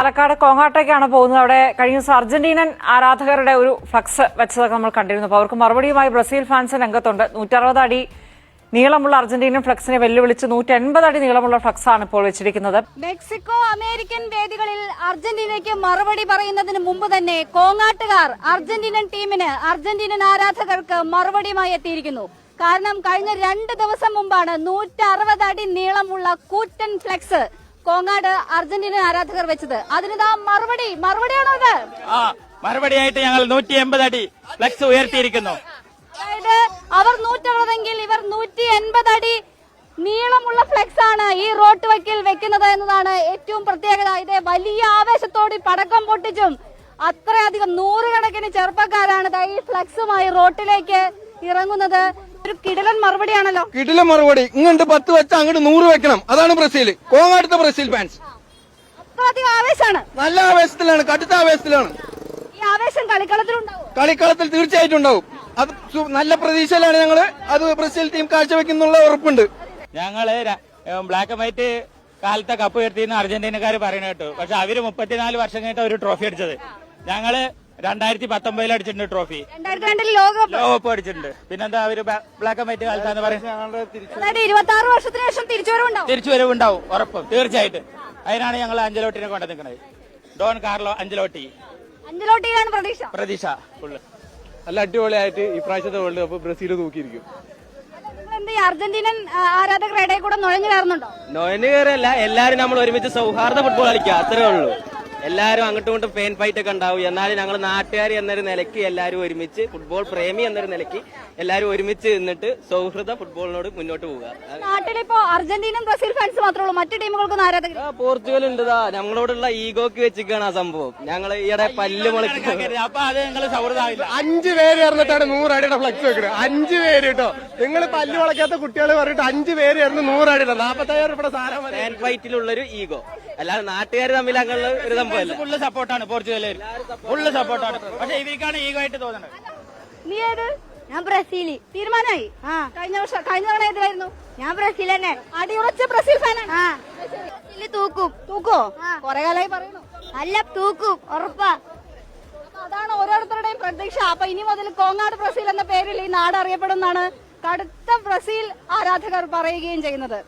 പാലക്കാട് കോങ്ങാട്ടേക്കാണ് പോകുന്നത്. അവിടെ കഴിഞ്ഞ ദിവസം അർജന്റീനൻ ആരാധകരുടെ ഒരു ഫ്ലക്സ് വെച്ചതൊക്കെ നമ്മൾ കണ്ടിരുന്നു. അപ്പോൾ അവർക്ക് മറുപടിയുമായി ബ്രസീൽ ഫാൻസ് രംഗത്തുണ്ട്. 160 അടി നീളമുള്ള അർജന്റീനൻ ഫ്ലക്സിനെ വെല്ലുവിളിച്ച് 180 അടി നീളമുള്ള ഫ്ലക്സാണ് ഇപ്പോൾ വെച്ചിരിക്കുന്നത്. മെക്സിക്കോ അമേരിക്കൻ വേദികളിൽ അർജന്റീനയ്ക്ക് മറുപടി പറയുന്നതിന് മുമ്പ് തന്നെ കോങ്ങാട്ടുകാർ അർജന്റീനൻ ടീമിന്, അർജന്റീനൻ ആരാധകർക്ക് മറുപടിയുമായി എത്തിയിരിക്കുന്നു. കാരണം കഴിഞ്ഞ 2 ദിവസം മുമ്പാണ് 160 അടി നീളമുള്ള കൂറ്റൻ ഫ്ലെക്സ് കോങ്ങാട് അർജന്റീനൻ ആരാധകർ വെച്ചത്. അതിനിതാ മറുപടിയാണോ ഇത്? മറുപടിയായിട്ട് ഞങ്ങൾ 180 അടി ഫ്ലെക്സ് ഉയർത്തിയിരിക്കുന്നു. അതായത് അവർ 160 എങ്കിൽ ഇവർ 180 അടി നീളമുള്ള ഫ്ലെക്സ് ആണ് ഈ റോഡ് വക്കിൽ വെക്കുന്നത് എന്നതാണ് ഏറ്റവും പ്രത്യേകത. ഇത് വലിയ ആവേശത്തോടെ പടക്കം പൊട്ടിച്ചും അത്രയധികം നൂറുകണക്കിന് ചെറുപ്പക്കാരാണ് ഈ ഫ്ലെക്സുമായി റോട്ടിലേക്ക് ഇറങ്ങുന്നത്. ഒരു കിടിലൻ മറുപടിയാണല്ലോ. കിടിലൻ മറുപടി. ഇങ്ങോട്ട് 10 വെച്ച് അങ്ങോട്ട് 100 വെക്കണം. അതാണ് ബ്രസീൽ. കോങ്ങാടുത്ത ബ്രസീൽ ഫാൻസ് അത്രയധികം ആവേശമാണ്. നല്ല ആവേശത്തിലാണ്, കടുത്ത ആവേശത്തിലാണ്. ഈ ആവേശം കളിക്കളത്തിലുണ്ടാവും. കളിക്കളത്തിൽ തീർച്ചയായിട്ടും ഉണ്ടാവും. അത് നല്ല പ്രതീക്ഷയിലാണ് ഞങ്ങള് അത് ബ്രസീൽ ടീം കാഴ്ചവെക്കുന്നുള്ള ഉറപ്പുണ്ട്. ഞങ്ങള് ബ്ലാക്ക് ആൻഡ് വൈറ്റ് കാലത്തെ കപ്പ് ഉയർത്തിയെന്ന് അർജന്റീനക്കാർ പറയുന്നത് കേട്ടു. പക്ഷെ അവര് 34 വർഷം കഴിഞ്ഞിട്ട് ഒരു ട്രോഫി അടിച്ചത്. ഞങ്ങള് 2019 അടിച്ചിട്ടുണ്ട് ട്രോഫി. 2002 ലോകകപ്പ് അടിച്ചിട്ടുണ്ട്. പിന്നെന്താ അവര് ബ്ലാക്ക് ആൻഡ് വൈറ്റ് കാലത്താന്ന് പറയുന്നത്. 26 വർഷത്തിന് ശേഷം തിരിച്ചുവരവുണ്ടാവും ഉറപ്പും തീർച്ചയായിട്ടും. അതിനാണ് ഞങ്ങൾ അഞ്ചലോട്ടിനെ കൊണ്ടു നിൽക്കുന്നത്. ഡോൺ കാർലോ അഞ്ചലോട്ടിയിലാണ് പ്രതീക്ഷ ഫുള്ള്. നല്ല അടിപൊളിയായിട്ട് ഈ പ്രാവശ്യത്തെ വേൾഡ് കപ്പ് ബ്രസീൽ തൂക്കിയിരിക്കും. അർജന്റീനൻ ആരാധകരുടെ ഇടയിൽ കൂടെ നുഴഞ്ഞു കയറുന്നുണ്ടോ? നുഴഞ്ഞു കയറല്ല, എല്ലാരും നമ്മൾ ഒരുമിച്ച് സൗഹാർദ്ദ ഫുട്ബോൾ കളിക്കുക, അത്രേ ഉള്ളൂ. എല്ലാരും അങ്ങോട്ടും ഇങ്ങോട്ടും ഫാൻ ഫൈറ്റ് ഒക്കെ ഉണ്ടാവും. എന്നാലും ഞങ്ങൾ നാട്ടുകാർ എന്നൊരു നിലയ്ക്ക് എല്ലാവരും ഒരുമിച്ച്, ഫുട്ബോൾ പ്രേമി എന്നൊരു നിലയ്ക്ക് എല്ലാവരും ഒരുമിച്ച് നിന്നിട്ട് സൗഹൃദ ഫുട്ബോളിനോട് മുന്നോട്ട് പോവുക. നാട്ടിലിപ്പോ അർജന്റീനൻ ബ്രസീൽ ഫാൻസ് മാത്രമേ ഉള്ളൂ, മറ്റു ടീമുകൾക്കൊന്നും ആരാധകർ? പോർച്ചുഗൽ ഉണ്ട്. ഞങ്ങളോടുള്ള ഈഗോക്ക് വെച്ചിരിക്കുകയാണ് ആ സംഭവം. ഞങ്ങൾ ഈയിടെ പല്ല് മുളയ്ക്കുന്നത്. അപ്പൊ അത് ഞങ്ങൾ സൗഹൃദമായില്ല. 5 പേര് ചേർന്നിട്ടാണ് 100 അടിയുടെ ഫ്ലക്സ് വെക്കുന്നത്. 5 പേര് കേട്ടോ. നിങ്ങൾ പല്ല് മുളയ്ക്കാത്ത കുട്ടികൾ പറഞ്ഞിട്ട് 5 പേര് ചേർന്ന് 100 അടിയുടെ 45,000 രൂപയുടെ സാധനം. ഫാൻ ഫൈറ്റിലുള്ളൊരു ഈഗോ, അല്ലാതെ നാട്ടുകാർ തമ്മിൽ അങ്ങനെയുള്ള ഒരു സംഭവമല്ല. ഫുള്ള് സപ്പോർട്ടാണ് പോർച്ചുഗൽ, ഫുള്ള് സപ്പോർട്ടാണ്. പക്ഷെ ഇവർക്കാണ് ഈഗോ ആയിട്ട് തോന്നുന്നത്. നീ ഏത്? ഞാൻ ബ്രസീല്. തീരുമാനമായി? കഴിഞ്ഞ തവണ ഏതായിരുന്നു? ഞാൻ ബ്രസീൽ തന്നെ. അടിയുറച്ച ബ്രസീൽ ഫാനാണ്. തൂക്കോ? കൊറേ കാലമായി പറയുന്നു. അല്ല, തൂക്കും ഉറപ്പാ. അതാണ് ഓരോരുത്തരുടെയും പ്രതീക്ഷ. അപ്പൊ ഇനി മുതൽ കോങ്ങാട് ബ്രസീൽ എന്ന പേരിൽ ഈ നാട് അറിയപ്പെടുന്നതാണ് കടുത്ത ബ്രസീൽ ആരാധകർ പറയുകയും ചെയ്യുന്നത്.